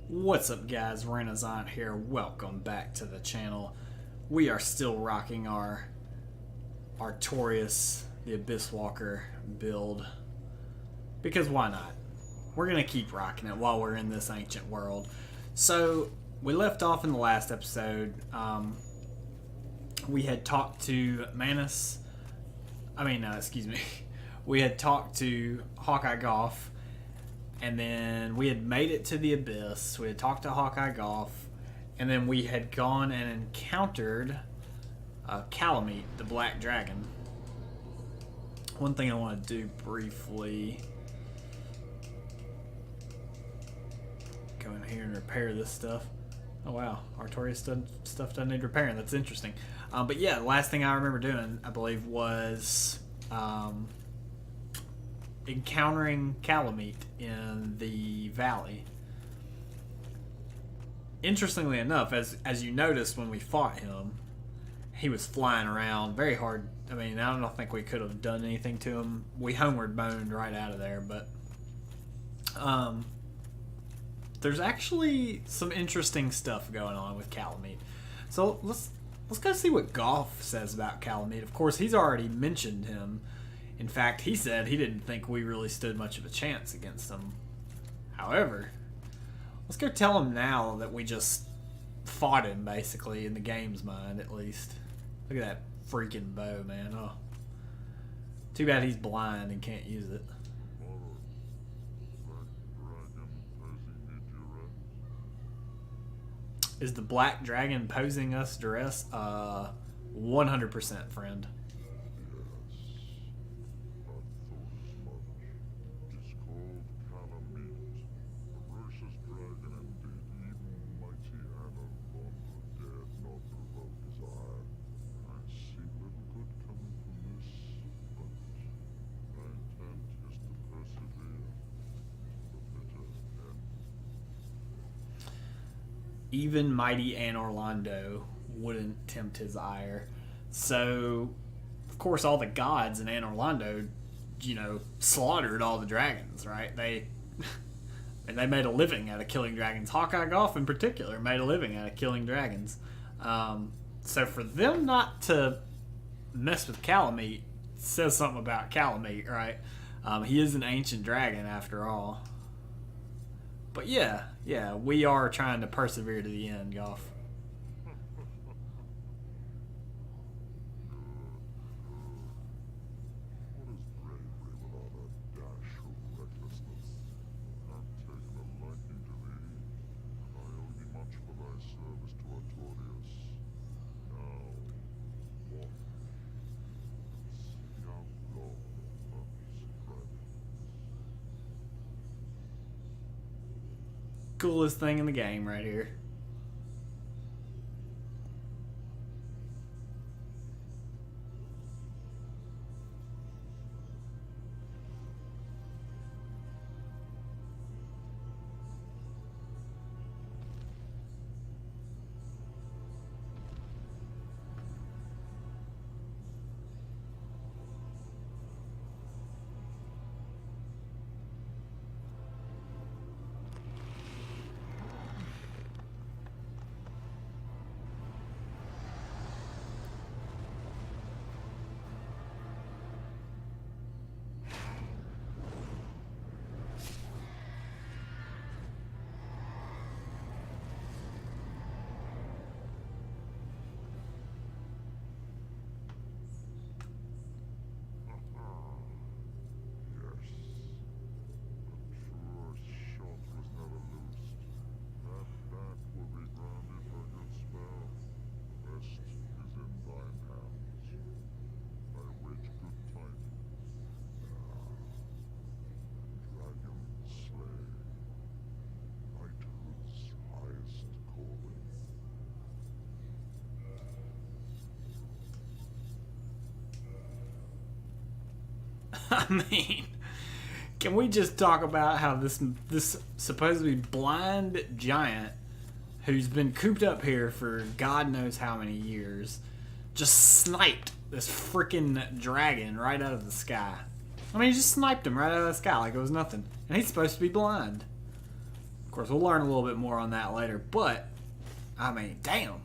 What's up, guys? Renasant here. Welcome back to the channel. We are still rocking our Artorias, the Abyss Walker build. Because why not? We're going to keep rocking it while we're in this ancient world. So, we left off in the last episode. We had talked to Manus. Excuse me. We had talked to Hawkeye Goff. And then we had made it to the Abyss. We had talked to Hawkeye Goff. And then we had gone and encountered Calamite, the Black Dragon. One thing I want to do briefly. Go in here and repair this stuff. Oh wow, Artorias stuff doesn't need repairing. That's interesting. But yeah, the last thing I remember doing, I believe, was encountering Calamite in the valley. Interestingly enough, as you noticed when we fought him, he was flying around very hard. I mean, I don't think we could have done anything to him. We homeward boned right out of there, but there's actually some interesting stuff going on with Calamite. So let's go see what Goff says about Calamite. Of course, he's already mentioned him. In fact, he said he didn't think we really stood much of a chance against him. However, let's go tell him now that we just fought him, basically, in the game's mind, at least. Look at that freaking bow, man. Oh, too bad he's blind and can't use it. Is the Black Dragon posing us duress? 100%, friend. Even mighty Anor Londo wouldn't tempt his ire. So, of course, all the gods in Anor Londo, slaughtered all the dragons, right? They made a living out of killing dragons. Hawkeye Goff, in particular, made a living out of killing dragons. So for them not to mess with Calamite says something about Calamite, right? He is an ancient dragon, after all. But yeah, we are trying to persevere to the end, Goff. Coolest thing in the game right here. I mean, can we just talk about how this supposedly blind giant who's been cooped up here for God knows how many years just sniped this freaking dragon right out of the sky? I mean, he just sniped him right out of the sky like it was nothing. And he's supposed to be blind. Of course, we'll learn a little bit more on that later, but, I mean, damn.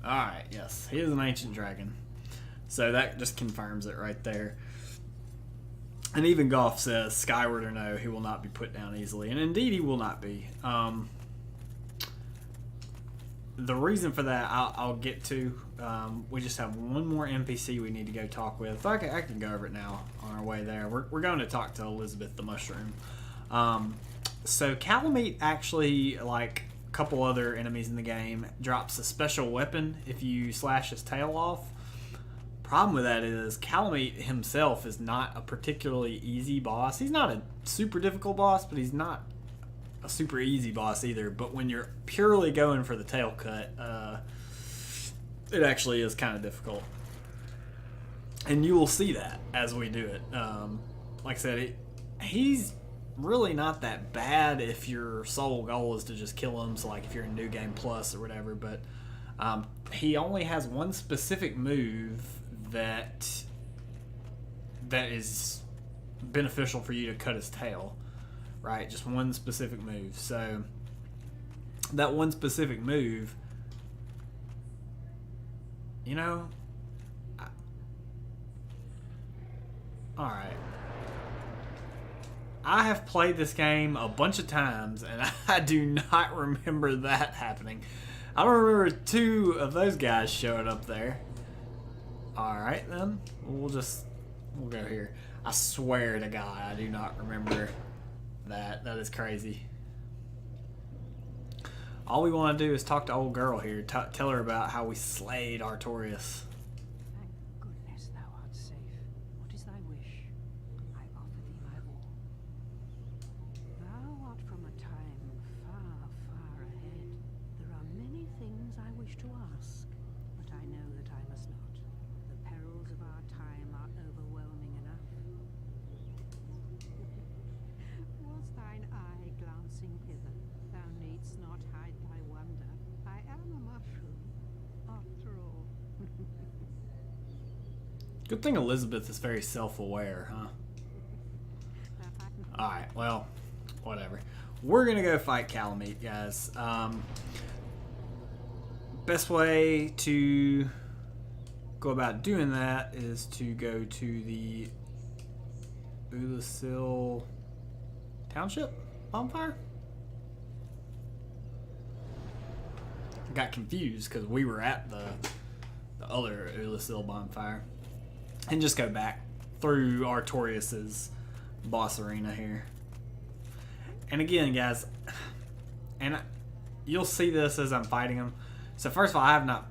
Alright, yes, he is an ancient dragon. So that just confirms it right there. And even Goff says, skyward or no, he will not be put down easily. And indeed, he will not be. The reason for that, I'll get to. We just have one more NPC we need to go talk with. I can go over it now on our way there. We're going to talk to Elizabeth the Mushroom. So Calamite actually, like a couple other enemies in the game, drops a special weapon if you slash his tail off. Problem with that is Calamite himself is not a particularly easy boss. He's not a super difficult boss, but he's not a super easy boss either. But when you're purely going for the tail cut, it actually is kind of difficult. And you will see that as we do it. Like I said, he's really not that bad if your sole goal is to just kill him. So like if you're in New Game Plus or whatever. But he only has one specific move that is beneficial for you to cut his tail, right? Just one specific move. So that one specific move, you know, all right. I have played this game a bunch of times, and I do not remember that happening. I don't remember two of those guys showing up there. Alright then, we'll go here. I swear to God, I do not remember that. That is crazy. All we want to do is talk to old girl here, tell her about how we slayed Artorias. Thank goodness thou art safe. What is thy wish? I offer thee my war. Thou art from a time far, far ahead. There are many things I wish to ask, but I know that I must not. The perils of our time are overwhelming enough. Was thine eye glancing hither? Thou needst not hide thy wonder. I am a mushroom, after all. Good thing Elizabeth is very self-aware, huh? Alright, well, whatever. We're gonna go fight Calamite, guys. Best way to go about doing that is to go to the Ulasil Township bonfire. I got confused because we were at the other Ulasil bonfire. And just go back through Artorias' boss arena here. And again, guys, and you'll see this as I'm fighting him. So first of all, I have not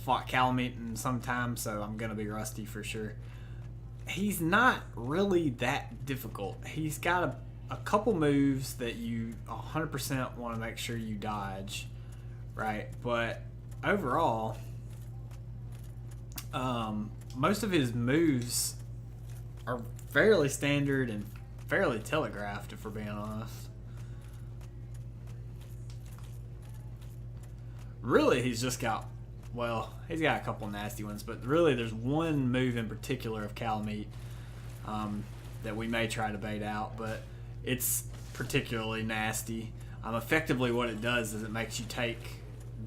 fought Calamite in some time, so I'm going to be rusty for sure. He's not really that difficult. He's got a couple moves that you 100% want to make sure you dodge, right? But overall, most of his moves are fairly standard and fairly telegraphed, if we're being honest. Really, he's just got, well, he's got a couple nasty ones, but really there's one move in particular of Calamite that we may try to bait out, but it's particularly nasty. Effectively what it does is it makes you take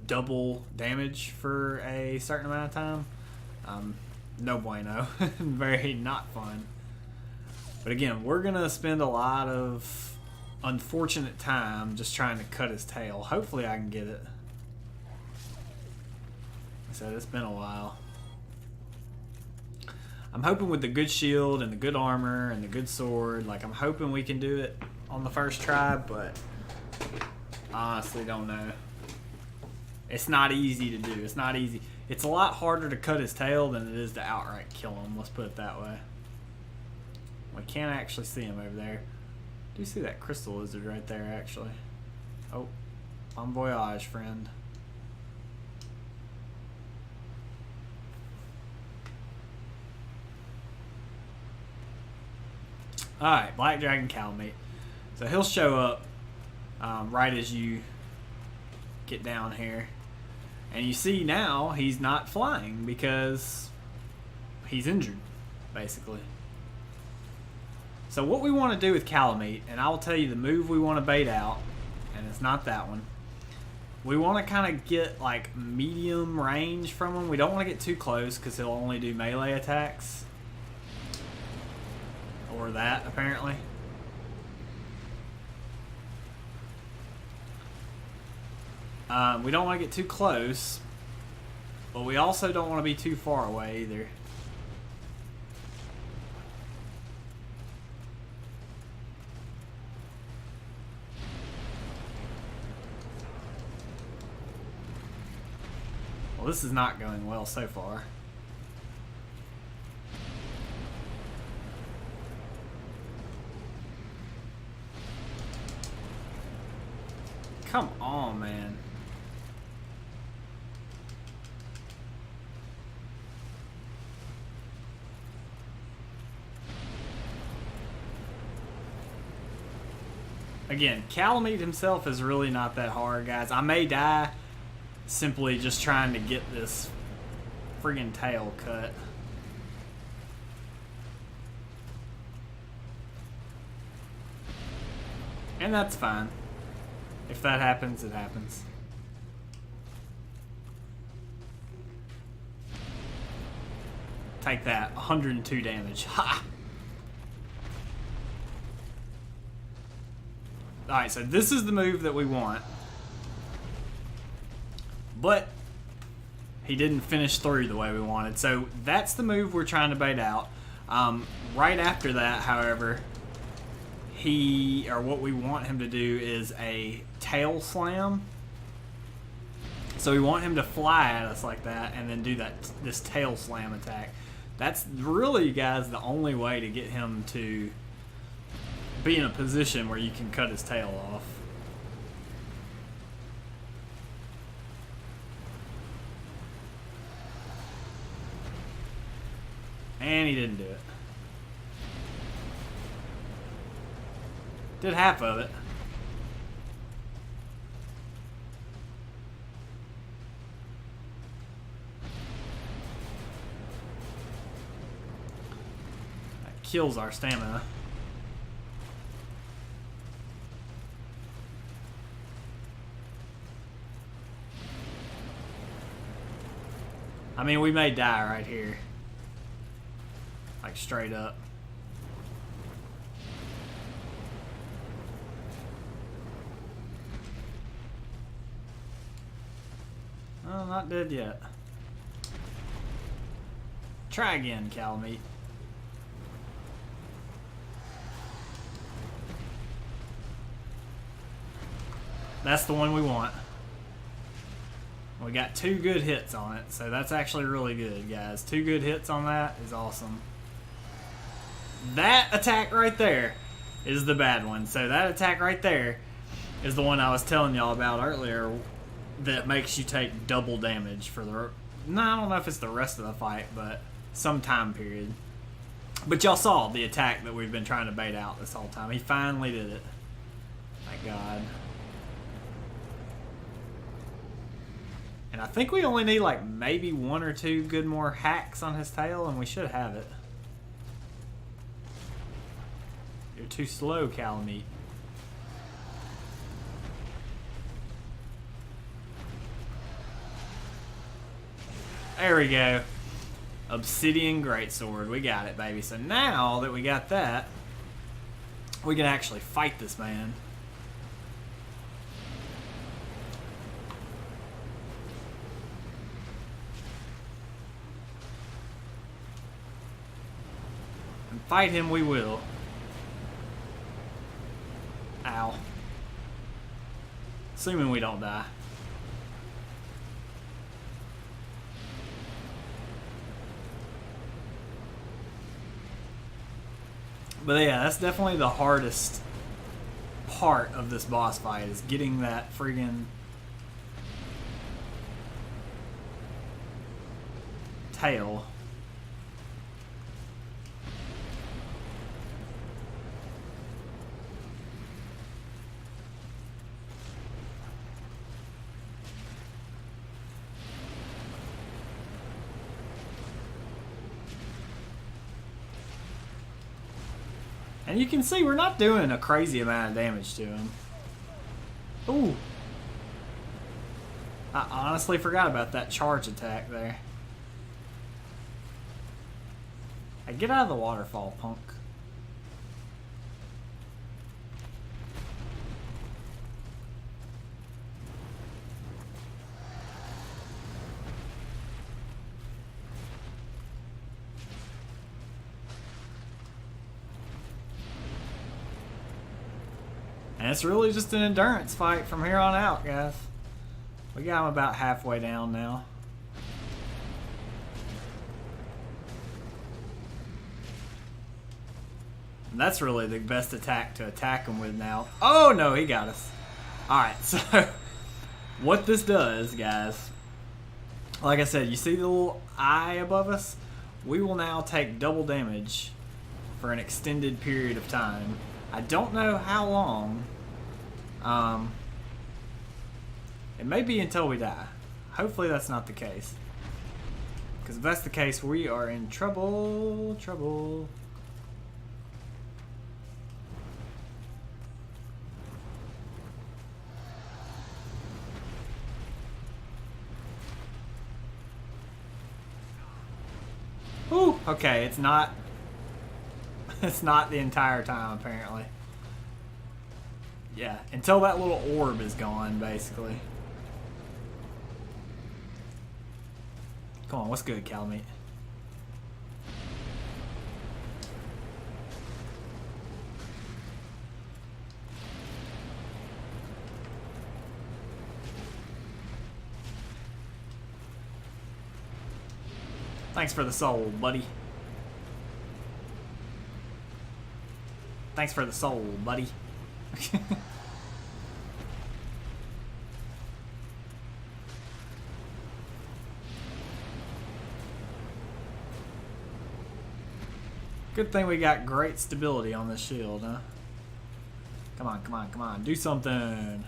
double damage for a certain amount of time. No bueno. Very not fun. But again, we're going to spend a lot of unfortunate time just trying to cut his tail. Hopefully I can get it. So it's been a while. I'm hoping with the good shield and the good armor and the good sword, like I'm hoping we can do it on the first try, but I honestly don't know. It's not easy to do. It's not easy. It's a lot harder to cut his tail than it is to outright kill him. Let's put it that way. We can't actually see him over there. I do see that crystal lizard right there, actually. Oh, bon voyage, friend. Alright, Black Dragon Calamite. So he'll show up right as you get down here. And you see now he's not flying because he's injured, basically. So what we want to do with Calamite, and I'll tell you the move we want to bait out, and it's not that one. We want to kind of get like medium range from him. We don't want to get too close because he'll only do melee attacks. Or that, apparently. We don't want to get too close, but we also don't want to be too far away either. Well, this is not going well so far. Come on, man. Again, Calamite himself is really not that hard, guys. I may die simply just trying to get this friggin' tail cut. And that's fine. If that happens, it happens. Take that. 102 damage. Ha! Alright, so this is the move that we want. But he didn't finish through the way we wanted. So that's the move we're trying to bait out. Right after that, however, what we want him to do is a tail slam. So we want him to fly at us like that and then do this tail slam attack. That's really, guys, the only way to get him to be in a position where you can cut his tail off. And he didn't do it. Did half of it. That kills our stamina. I mean, we may die right here. Like, straight up. Oh, not dead yet. Try again, Calamite. That's the one we want. We got 2 good hits on it, so that's actually really good, guys. 2 good hits on that is awesome. That attack right there is the bad one. So that attack right there is the one I was telling y'all about earlier that makes you take double damage for the... No, I don't know if it's the rest of the fight, but some time period. But y'all saw the attack that we've been trying to bait out this whole time. He finally did it. Thank God. And I think we only need like maybe 1 or 2 good more hacks on his tail, and we should have it. You're too slow, Calamite. There we go. Obsidian Greatsword. We got it, baby. So now that we got that, we can actually fight this man. And fight him we will. Ow. Assuming we don't die. But yeah, that's definitely the hardest part of this boss fight, is getting that friggin' tail. And you can see we're not doing a crazy amount of damage to him. Ooh. I honestly forgot about that charge attack there. Hey, get out of the waterfall, punk. And it's really just an endurance fight from here on out, guys. We got him about halfway down now. And that's really the best attack to attack him with now. Oh no, he got us. Alright, so what this does, guys, like I said, you see the little eye above us? We will now take double damage for an extended period of time. I don't know how long. It may be until we die. Hopefully that's not the case. Because if that's the case, we are in trouble. Trouble. Ooh, okay, it's not. It's not the entire time, apparently. Yeah, until that little orb is gone, basically. Come on, what's good, Calamite? Thanks for the soul, buddy. Thanks for the soul, buddy. Good thing we got great stability on this shield, huh? Come on, come on, come on. Do something.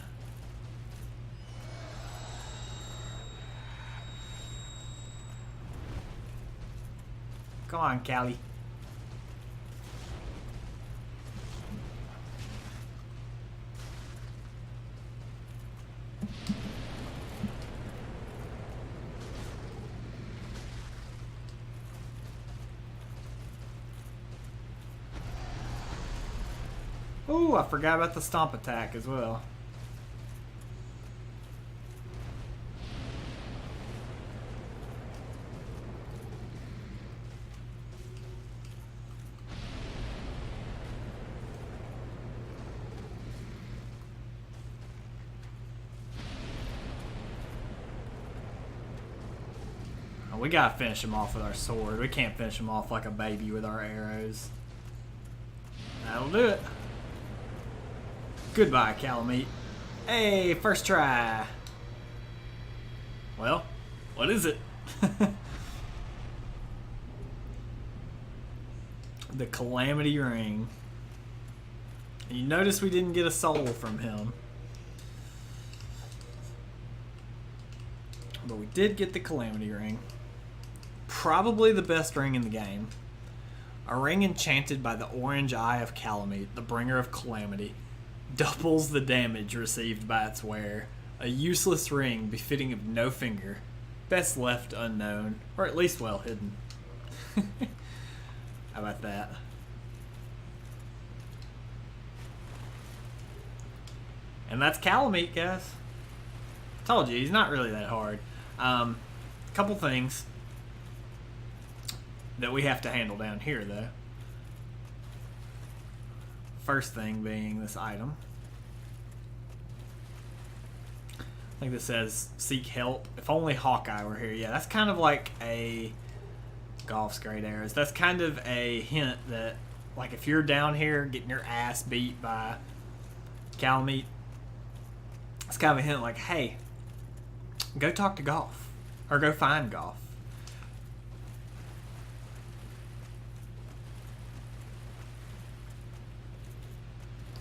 Come on, Callie. Ooh, I forgot about the stomp attack as well. We gotta finish him off with our sword. We can't finish him off like a baby with our arrows. That'll do it. Goodbye, Calamite. Hey, first try. Well, what is it? The Calamity Ring. And you notice we didn't get a soul from him. But we did get the Calamity Ring. Probably the best ring in the game. A ring enchanted by the orange eye of Calamite, the bringer of calamity. Doubles the damage received by its wearer. A useless ring befitting of no finger. Best left unknown, or at least well hidden. How about that? And that's Calamite, guys. Told you, he's not really that hard. Couple things that we have to handle down here, though. First thing being this item. I think this says, seek help. If only Hawkeye were here. Yeah, that's kind of like a... Golf's great arrows. That's kind of a hint that, like, if you're down here getting your ass beat by Calamite, it's kind of a hint like, hey, go talk to Golf. Or go find Golf.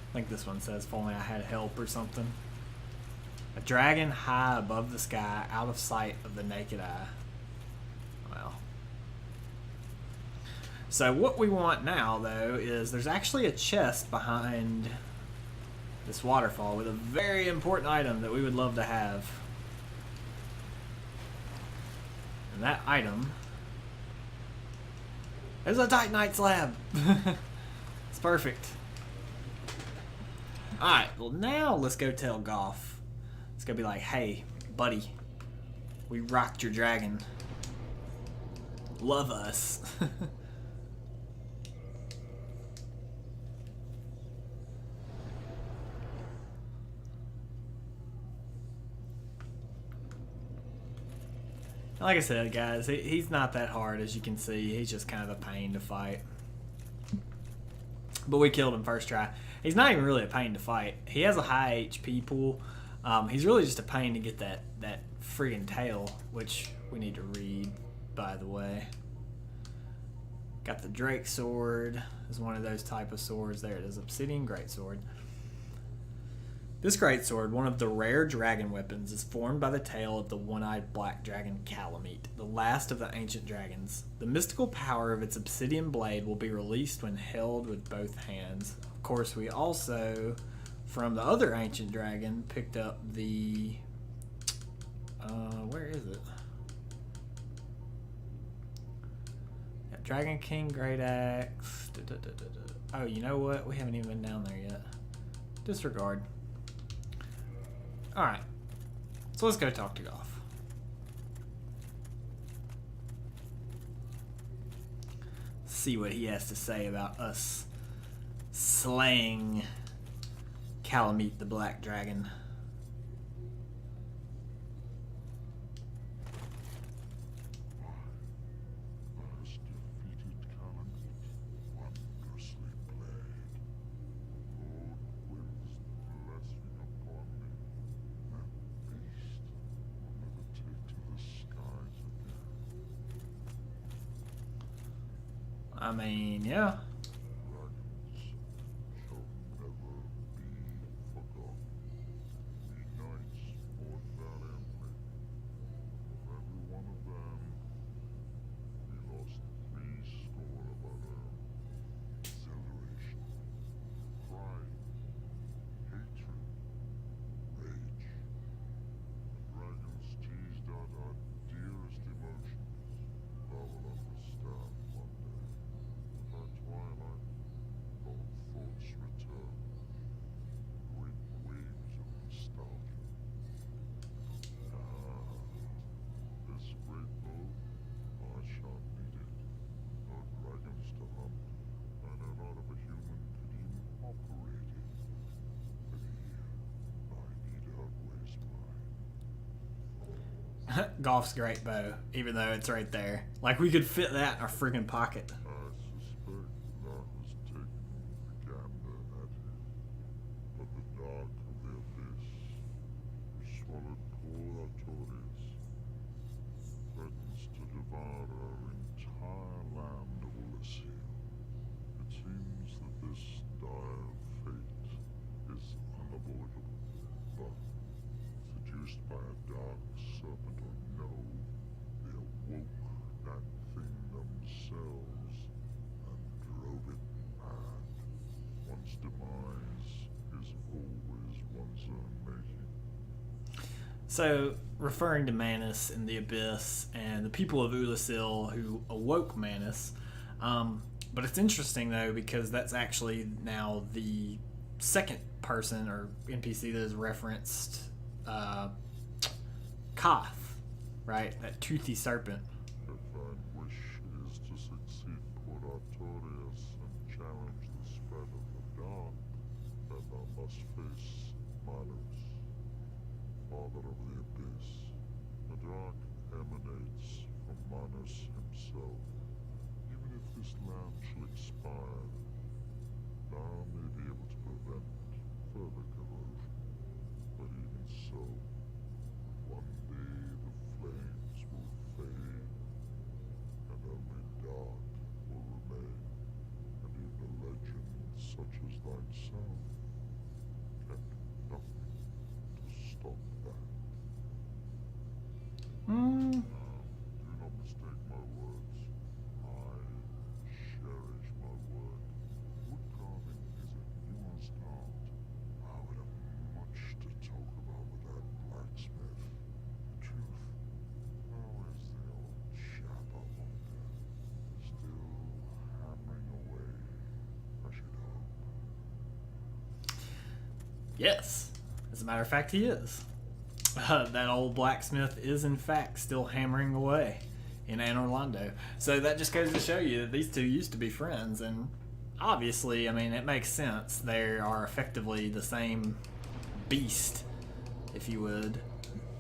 I think this one says, if only I had help or something. A dragon high above the sky, out of sight of the naked eye. Well. So what we want now, though, is there's actually a chest behind this waterfall with a very important item that we would love to have. And that item is a Titanite slab. It's perfect. Alright, well now let's go tell Goff. It's gonna be like, hey, buddy, we rocked your dragon. Love us. Like I said, guys, he's not that hard, as you can see. He's just kind of a pain to fight. But we killed him first try. He's not even really a pain to fight. He has a high HP pool. He's really just a pain to get that friggin' tail, which we need to read, by the way. Got the Drake sword. Is one of those type of swords. There it is, obsidian greatsword. This greatsword, one of the rare dragon weapons, is formed by the tail of the one-eyed black dragon Calamite, the last of the ancient dragons. The mystical power of its obsidian blade will be released when held with both hands. Of course, we also, from the other ancient dragon, picked up the... where is it? Yeah, Dragon King Great Axe. Oh, you know what? We haven't even been down there yet. Disregard. Alright, so let's go talk to Goff. See what he has to say about us slaying Calamite the Black Dragon. I mean, yeah. Goff's great bow, even though it's right there. Like, we could fit that in our freaking pocket. So, referring to Manus and the Abyss and the people of Ulasil who awoke Manus, but it's interesting though because that's actually now the second person or NPC that is referenced, Koth, right? That toothy serpent. Father of the Abyss. The dark emanates from Manus himself. Even if this land shall expire, thou may be able to prevent further corrosion. But even so, one day the flames will fade, and only dark will remain. And even a legend such as thyself can do nothing to stop that. Do not mistake my words. I shall Yes. As a matter of fact, he is. That old blacksmith is, in fact, still hammering away in Anor Londo. So that just goes to show you that these two used to be friends. And obviously, I mean, it makes sense. They are effectively the same beast, if you would.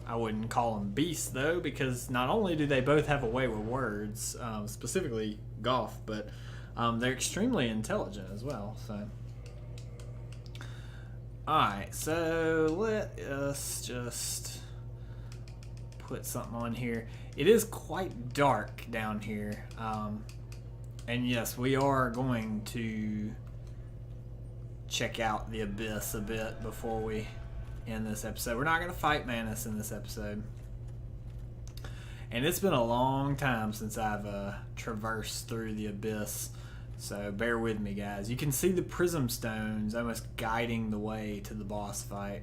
I wouldn't call them beasts, though, because not only do they both have a way with words, specifically Goff, but they're extremely intelligent as well. So, alright, so let us just put something on here. It is quite dark down here, and yes, we are going to check out the Abyss a bit before we end this episode. We're not going to fight Manus in this episode. And it's been a long time since I've traversed through the Abyss, so bear with me, guys. You can see the prism stones almost guiding the way to the boss fight,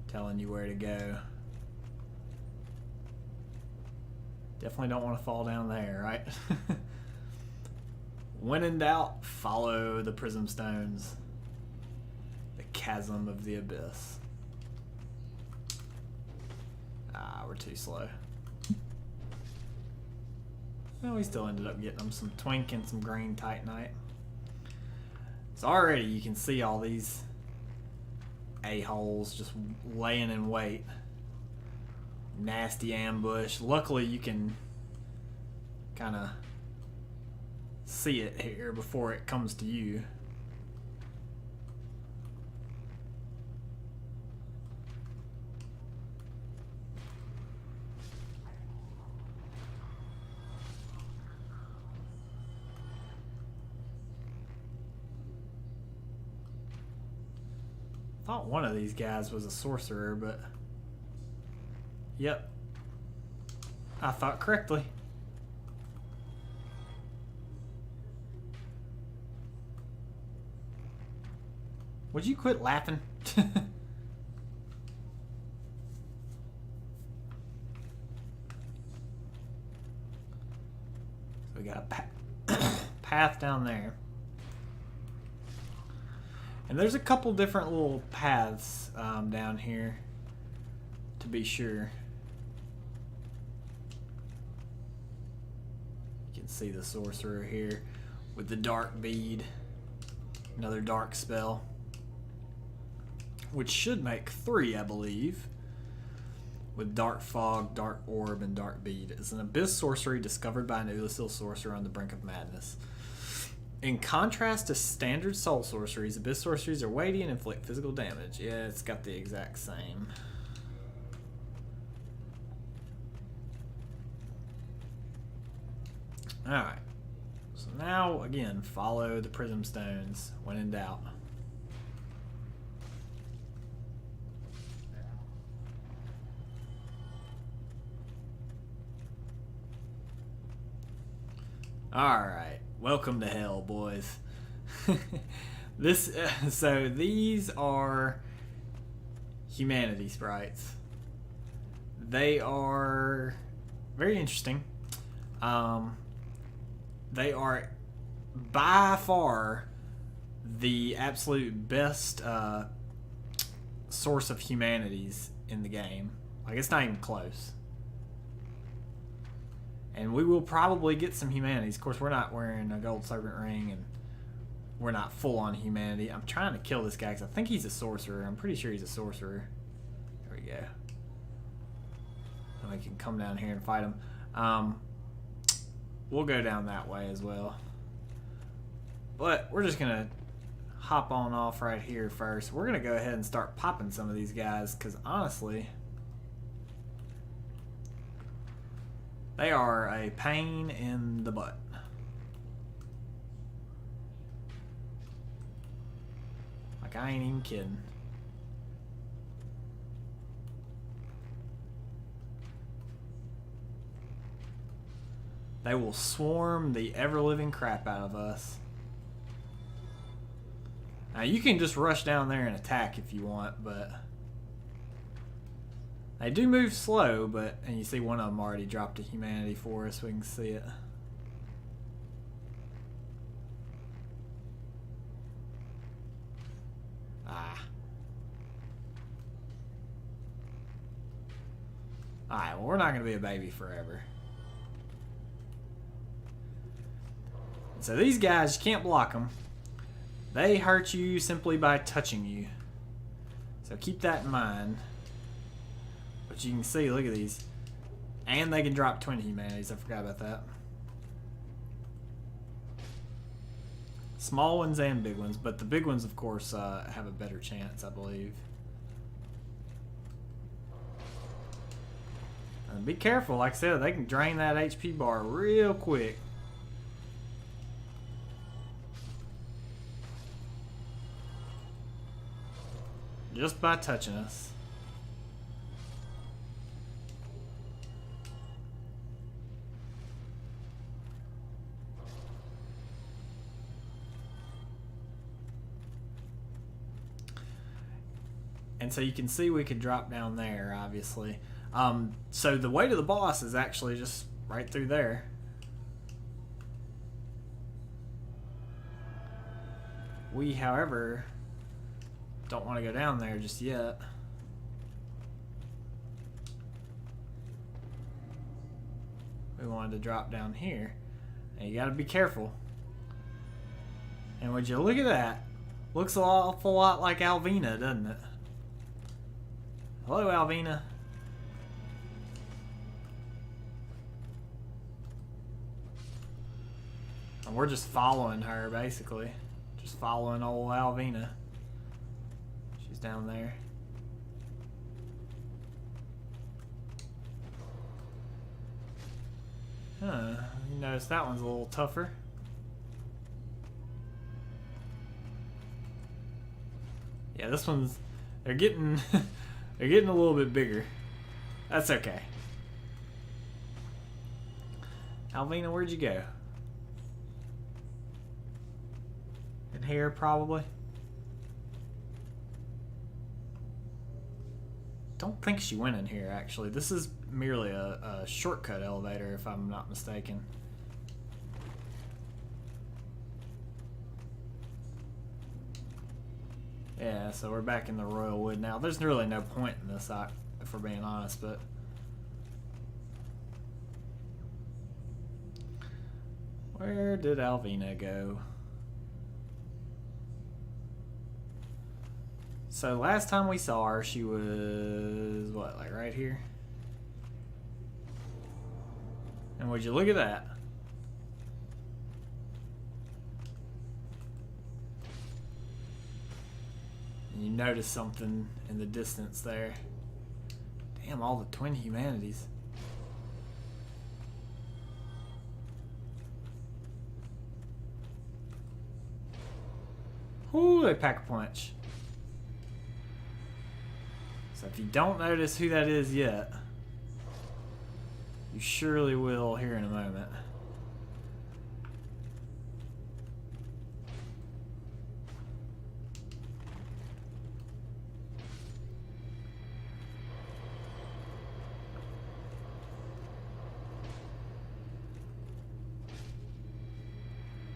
telling you where to go. Definitely don't want to fall down there, right? When in doubt, follow the prism stones. The chasm of the Abyss. Ah, we're too slow. Well, we still ended up getting them some twink and some green titanite. So already you can see all these a-holes just laying in wait. Nasty ambush. Luckily you can kind of see it here before it comes to you. I thought one of these guys was a sorcerer, but yep, I thought correctly. Would you quit laughing? We got a path down there. And there's a couple different little paths down here, to be sure. You can see the sorcerer here with the dark bead. Another dark spell, which should make 3, I believe, with Dark Fog, Dark Orb, and Dark Bead. It's an abyss sorcery discovered by an Ulasil sorcerer on the brink of madness. In contrast to standard soul sorceries, abyss sorceries are weighty and inflict physical damage. Yeah, it's got the exact same. Alright. So now, again, follow the prism stones when in doubt. Alright, welcome to hell, boys. So these are humanity sprites. They are very interesting. They are by far the absolute best source of humanities in the game. Like, it's not even close. And we will probably get some humanities. Of course, we're not wearing a gold serpent ring, and we're not full on humanity. I'm trying to kill this guy because I think he's a sorcerer. I'm pretty sure he's a sorcerer. There we go. And we can come down here and fight him. We'll go down that way as well. But we're just going to hop on off right here first. We're going to go ahead and start popping some of these guys because honestly, they are a pain in the butt. Like, I ain't even kidding. They will swarm the ever-living crap out of us. Now, you can just rush down there and attack if you want, but they do move slow, and you see one of them already dropped a humanity for us. We can see it. Ah. Alright, well, we're not going to be a baby forever. So these guys, you can't block them. They hurt you simply by touching you. So keep that in mind. But you can see, look at these. And they can drop 20 humanities. I forgot about that. Small ones and big ones. But the big ones, of course, have a better chance, I believe. And be careful. Like I said, they can drain that HP bar real quick. Just by touching us. And so you can see we could drop down there, obviously. So the way to the boss is actually just right through there. We, however, don't want to go down there just yet. We wanted to drop down here. And you gotta be careful. And would you look at that? Looks an awful lot like Alvina, doesn't it? Hello, Alvina. And we're just following her, basically. Just following old Alvina. She's down there. Huh. You notice that one's a little tougher. Yeah, this one's... They're getting... They're getting a little bit bigger. That's okay. Alvina, where'd you go? In here, probably. Don't think she went in here, actually. This is merely a shortcut elevator, if I'm not mistaken. Yeah, so we're back in the Royal Wood now. There's really no point in this, if we're being honest, but... Where did Alvina go? So last time we saw her, she was, what, like right here? And would you look at that? And you notice something in the distance there. Damn, all the twin humanities. Ooh, they pack a punch. So if you don't notice who that is yet, you surely will here in a moment.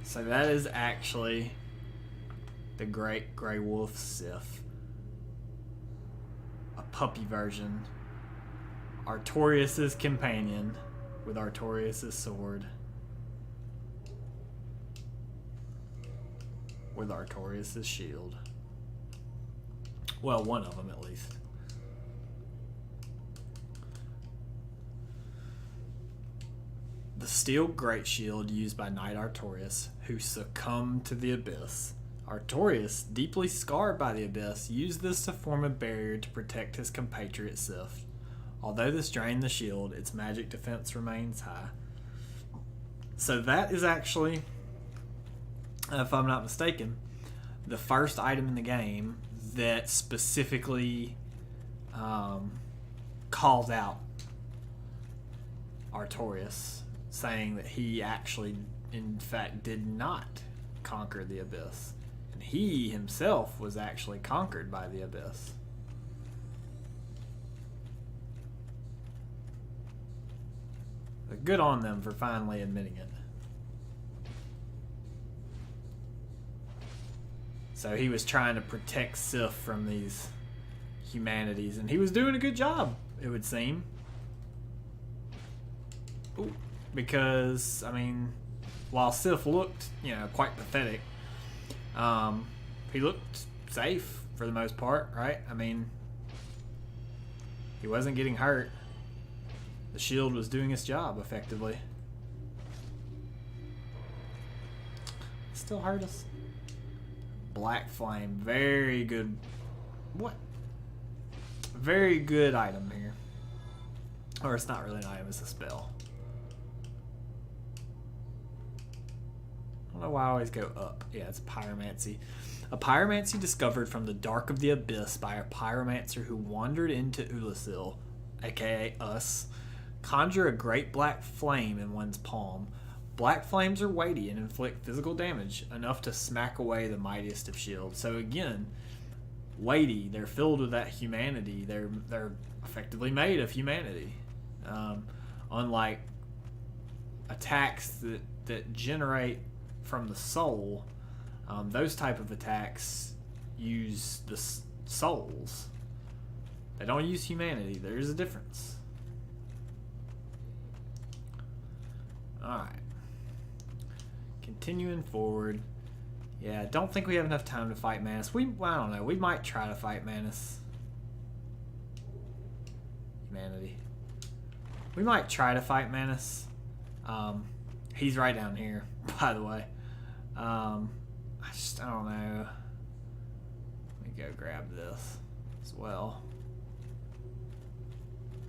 So that is actually the Great Grey Wolf Sith. A puppy version. Artorias' companion with Artorias' sword. With Artorias' shield. Well, one of them at least. The steel great shield used by Knight Artorias, who succumbed to the Abyss. Artorias, deeply scarred by the Abyss, used this to form a barrier to protect his compatriot Sith. Although this drained the shield, its magic defense remains high. So that is actually, if I'm not mistaken, the first item in the game that specifically calls out Artorias, saying that he actually, in fact, did not conquer the Abyss. And he himself was actually conquered by the Abyss. But good on them for finally admitting it. So he was trying to protect Sith from these humanities, and he was doing a good job, it would seem. Ooh, because, I mean, while Sif looked, you know, quite pathetic, he looked safe for the most part, right? I mean, he wasn't getting hurt. The shield was doing its job effectively. Still hurt us. Black flame, very good. What? Very good item here. Or it's not really an item, it's a spell. I don't know why I always go up. Yeah, it's pyromancy. A pyromancy discovered from the dark of the abyss by a pyromancer who wandered into Ulasil, aka us. Conjure a great black flame in one's palm. Black flames are weighty and inflict physical damage, enough to smack away the mightiest of shields. So again, weighty. They're filled with that humanity. They're effectively made of humanity. Unlike attacks that generate from the soul, those type of attacks use the souls. They don't use humanity. There is a difference. Alright. Continuing forward. Yeah, don't think we have enough time to fight Manus. I don't know. We might try to fight Manus. Humanity. We might try to fight Manus. He's right down here, by the way. I don't know. Let me go grab this as well.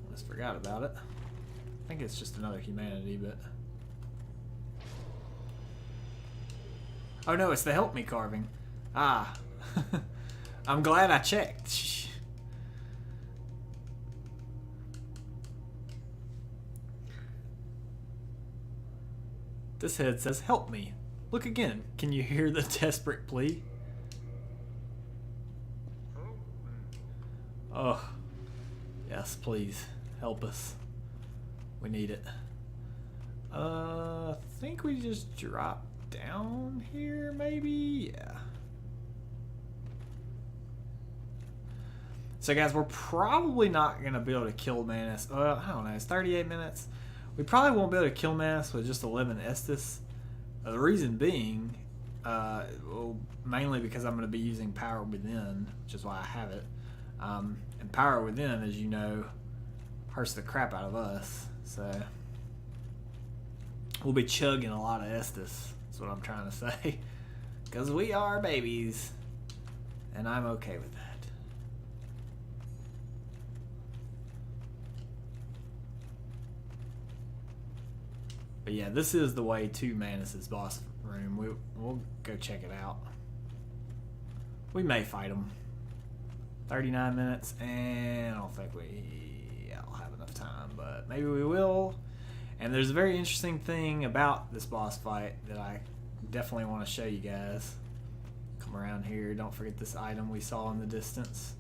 Almost forgot about it. I think it's just another humanity, but... Oh no, it's the help me carving. Ah. I'm glad I checked. This head says, help me. Look again. Can you hear the desperate plea? Oh. Yes, please. Help us. We need it. I think we just drop down here, maybe? Yeah. So guys, we're probably not going to be able to kill Manus. I don't know, it's 38 minutes. We probably won't be able to kill Manus with just 11 Estus. The reason being, well, mainly because I'm going to be using Power Within, which is why I have it. And Power Within, as you know, hurts the crap out of us. So we'll be chugging a lot of Estus. That's what I'm trying to say. Because we are babies. And I'm okay with that. But yeah, this is the way to Manus' boss room. We'll go check it out. We may fight him. 39 minutes, and I don't think I'll have enough time, but maybe we will. And there's a very interesting thing about this boss fight that I definitely want to show you guys. Come around here. Don't forget this item we saw in the distance.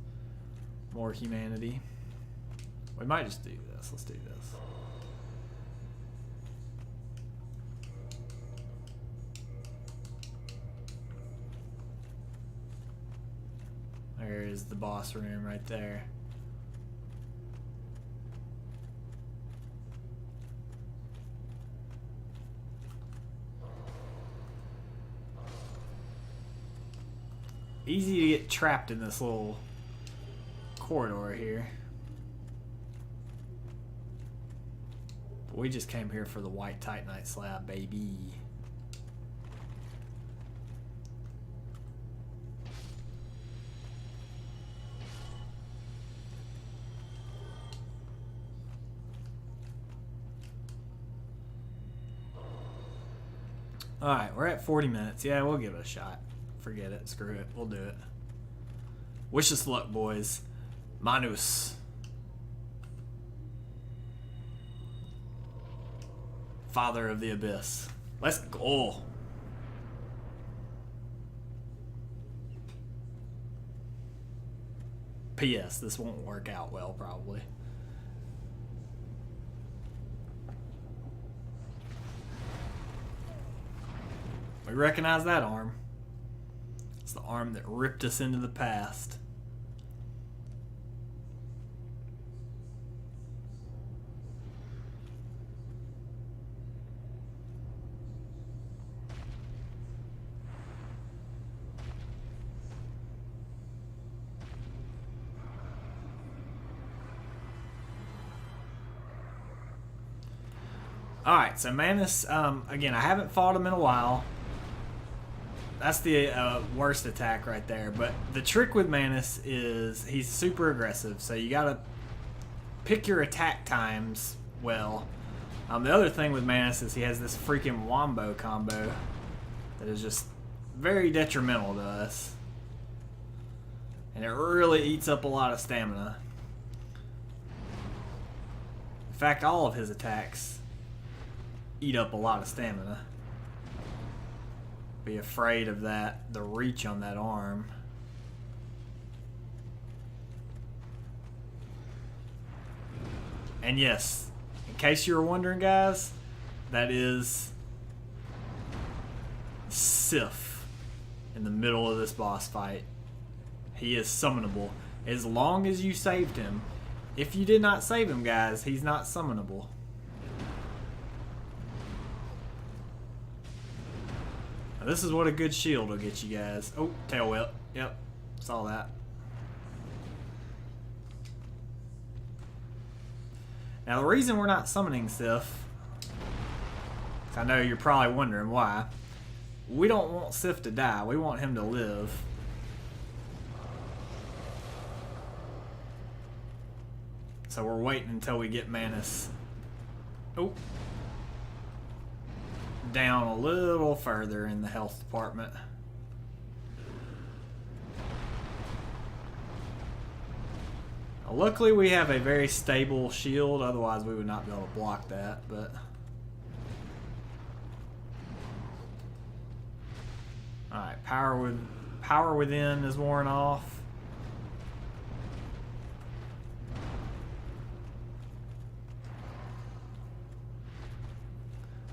More humanity. We might just do this. Let's do this. There is the boss room right there. Easy to get trapped in this little corridor here. But we just came here for the white Titanite slab, baby. Alright, we're at 40 minutes. Yeah, we'll give it a shot. Forget it. Screw it. We'll do it. Wish us luck, boys. Manus. Father of the Abyss. Let's go. P.S. This won't work out well, probably. We recognize that arm. It's the arm that ripped us into the past. Alright, so Manus, again, I haven't fought him in a while. That's the worst attack right there. But the trick with Manus is he's super aggressive, so you gotta pick your attack times well. The other thing with Manus is he has this freaking wombo combo that is just very detrimental to us. And it really eats up a lot of stamina. In fact, all of his attacks eat up a lot of stamina. Be afraid of that, the reach on that arm. And yes, in case you were wondering, guys, that is Sif in the middle of this boss fight. He is summonable as long as you saved him. If you did not save him, guys, he's not summonable. Now, this is what a good shield will get you guys. Oh, tail whip. Yep, saw that. Now the reason we're not summoning Sif, I know you're probably wondering why. We don't want Sif to die. We want him to live. So we're waiting until we get Manus down a little further in the health department. Now, luckily we have a very stable shield, otherwise we would not be able to block that, but alright, power within is worn off.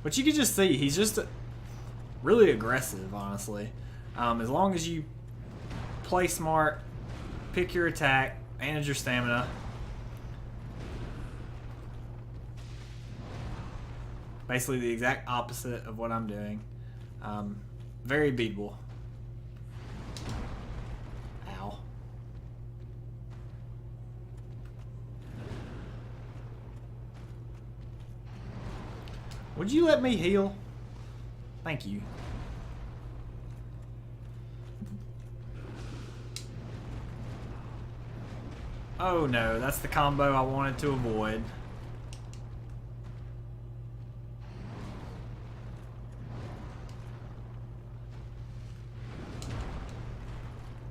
But you can just see, he's just really aggressive, honestly. As long as you play smart, pick your attack, manage your stamina. Basically the exact opposite of what I'm doing. Very beatable. Ow. Would you let me heal? Thank you. Oh no, that's the combo I wanted to avoid.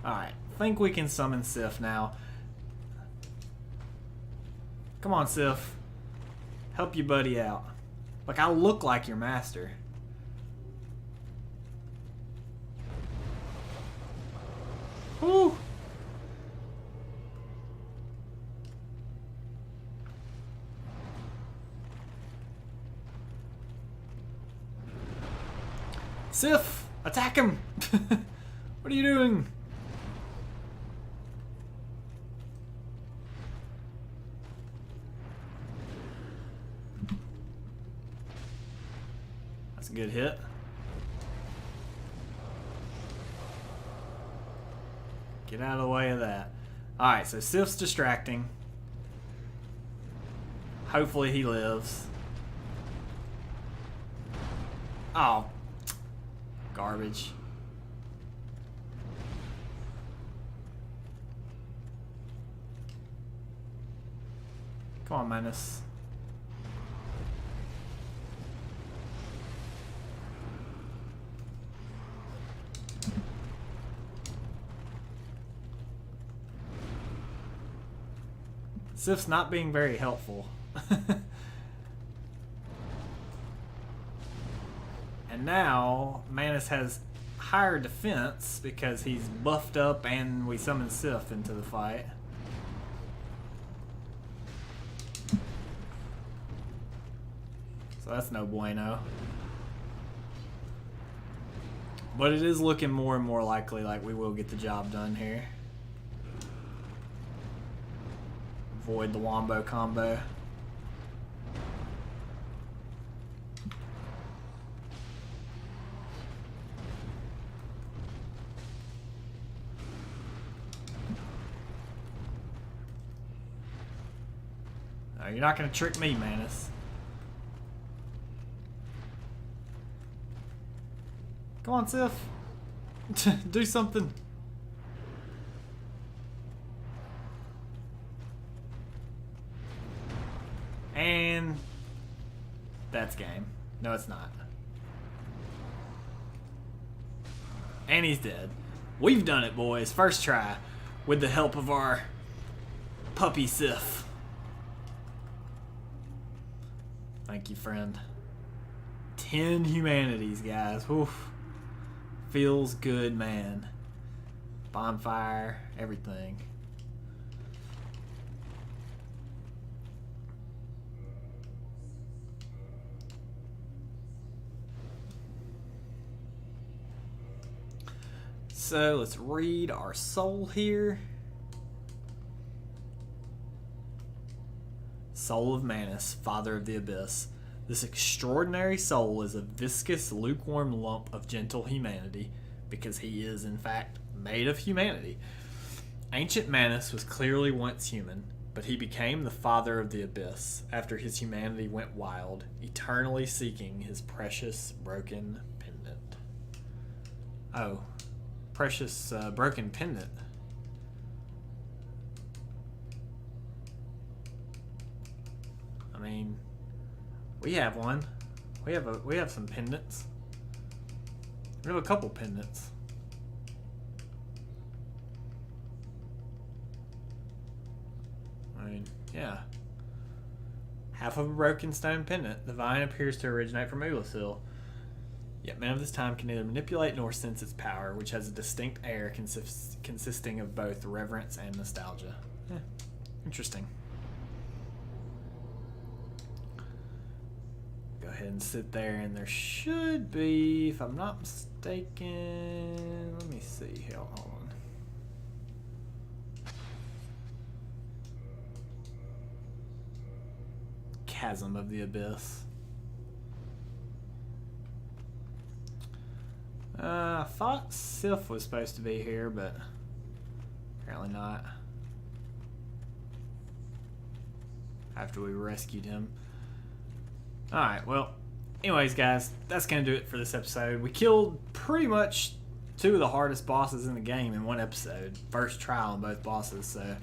Alright, think we can summon Sif now. Come on, Sif. Help your buddy out. Like, I look like your master. Woo! Sif! Attack him! What are you doing? That's a good hit. Get out of the way of that. Alright, so Sif's distracting. Hopefully he lives. Oh. Garbage. Come on, Manus. Sif's not being very helpful. And now Manus has higher defense because he's buffed up and we summon Sif into the fight. So that's no bueno. But it is looking more and more likely like we will get the job done here. Avoid the wombo combo. No, you're not going to trick me, Manus. Come on, Sif. Do something. And that's game. No, it's not. And he's dead. We've done it, boys. First try with the help of our puppy Sif. Thank you, friend. 10 humanities, guys. Oof. Feels good, man. Bonfire, everything. So let's read our soul here. Soul of Manus, Father of the Abyss. This extraordinary soul is a viscous, lukewarm lump of gentle humanity, because he is, in fact, made of humanity. Ancient Manus was clearly once human, but he became the Father of the Abyss after his humanity went wild, eternally seeking his precious broken pendant. Oh. Precious broken pendant. I mean, we have one. We have some pendants. We have a couple pendants. I mean, yeah. Half of a broken stone pendant. The vine appears to originate from Ulasil. Yet man of this time can neither manipulate nor sense its power, which has a distinct air consisting of both reverence and nostalgia. Interesting. Go ahead and sit there, and there should be, if I'm not mistaken, let me see here, hold on. Chasm of the Abyss. I thought Sif was supposed to be here, but apparently not. After we rescued him. Alright, well, anyways, guys, that's going to do it for this episode. We killed pretty much 2 of the hardest bosses in the game in one episode. First try on both bosses, so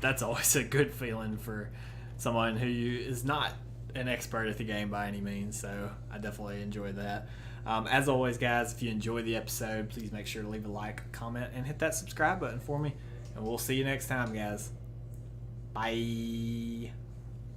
that's always a good feeling for someone who is not an expert at the game by any means, so I definitely enjoyed that. As always, guys, if you enjoyed the episode, please make sure to leave a like, comment, and hit that subscribe button for me. And we'll see you next time, guys. Bye.